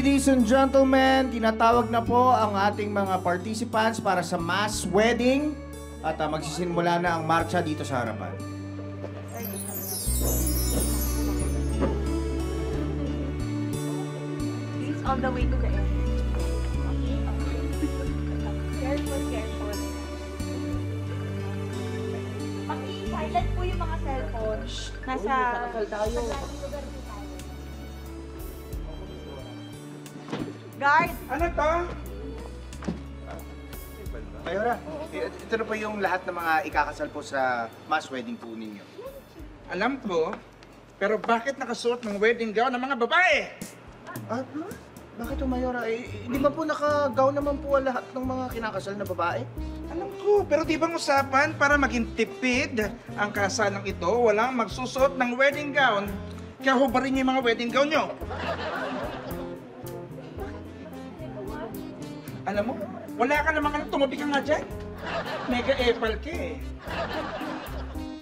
Ladies and gentlemen, tinatawag na po ang ating mga participants para sa mass wedding at magsisimula na ang marcha dito sa harapan. Please, on the way to the end. Careful, careful. Paki-silent po yung mga cellphone. Nasa... Guard! Ano to? Mayora, ito na po yung lahat ng mga ikakasal po sa mass wedding po ninyo. Alam ko, pero bakit nakasuot ng wedding gown ng mga babae? Ah, bakit po, Mayora? Hindi ba po naka-gown naman po ang lahat ng mga kinakasal na babae? Alam ko, pero di bang usapan para maging tipid ang kasalang ito, walang magsusuot ng wedding gown? Kaya hubarin niyo yung mga wedding gown nyo. Alam mo, wala ka namang tumabi ka nga dyan. Mega epal ka eh.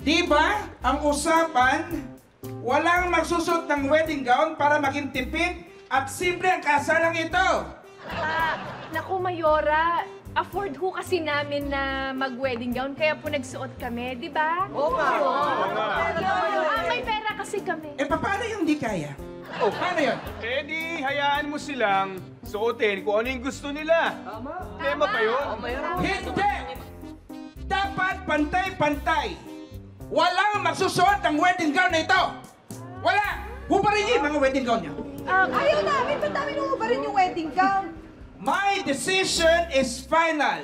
Di ba ang usapan, walang magsusuot ng wedding gown para maging tipid at simple ang kasalang ito? Naku, Mayora, afford ho kasi namin na mag-wedding gown, kaya po nagsuot kami, di ba? Oo nga. May pera kasi kami. Eh, paano yung di kaya? Oh, paano yun? Eh di, hayaan mo silang suotin kung ano yung gusto nila. Tama. Tema pa yun. Hindi! Dapat pantay-pantay. Walang magsusuot ng wedding gown na ito. Wala! Hubarin niyo yung mga wedding gown niyo. Ayaw namin! Ba't namin uubarin yung wedding gown? My decision is final.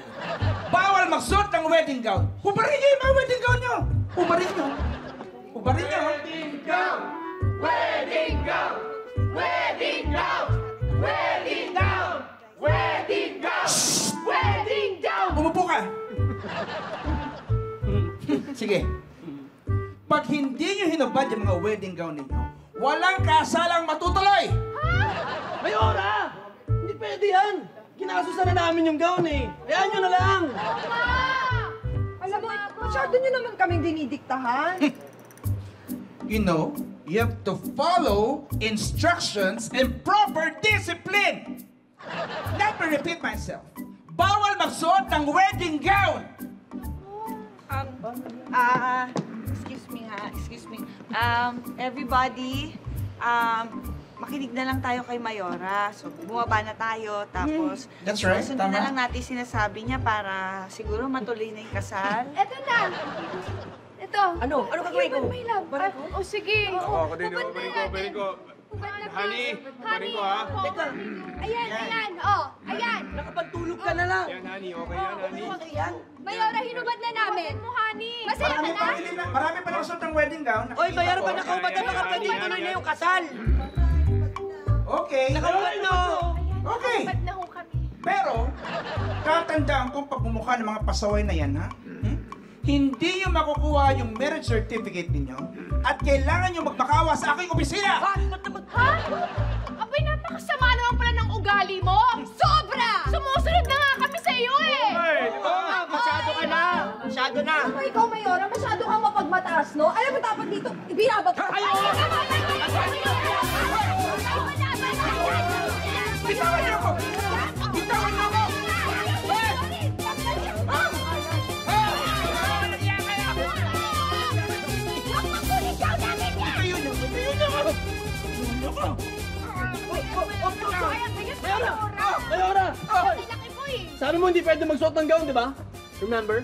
Bawal magsuot ng wedding gown. Hubarin niyo yung mga wedding gown niyo. Hubarin niyo. Hubarin niyo. Wedding gown! Wedding gown! Wedding gown! Wedding gown! Wedding gown! Wedding gown! Umupo ka. Sige. Pag hindi niyo hinubad yung mga wedding gown ninyo, walang kasalang matutuloy. Mayora! Hindi pwede yan! Ginasusan na namin yung gown eh. Hayaan nyo na lang! Alam mo, masyado nyo naman kaming dinidiktahan. You know, you have to follow instructions and proper discipline. Let me repeat myself. Bawal magsuot ng wedding gown. Excuse me ha, excuse me. Everybody, makinig na lang tayo kay Mayora. So, bumaba na tayo, tapos... That's right, sundin tama. na lang natin sinasabi niya para siguro matuloy na yung kasal. Eto na! Ito. Ano? Ano gagawin ko? May love. O sige. Ako din, balik ko. Honey, balik ko ha. Teka, Ayan. Oh, ayan. nakapagtulog ka na lang. Yan, honey, okay yan, honey. Okay yan? Mayora, hinubad na namin. Honey. Masaya ka na? Marami pa nagsuot ng wedding gown. Oy, bayar ba nakaubad na baka pwede ituloy na yung kasal? Okay. Nakaubad na! Okay. Hinubad na ho kami. Pero, tatandaan kong pagmumukha ng mga pasaway na yan, ha? Hindi nyo makukuha yung marriage certificate ninyo at kailangan nyo magmakawa sa aking opisina! Ha? Abay, napakasama naman pala ng ugali mo! Sobra! Sumusunod na nga kami sa iyo eh! Ay, di ba? Masyado ka na! Masyado na! Ano ikaw, Mayora? Masyado kang mapagmataas, no? Alam mo, dapat dito, ibinabag ka. Bitawan niyo ako! Bitawan niyo ako! Mayora! Laki po eh! Sabi mo hindi pwede magsuot ng gown, di ba? Remember?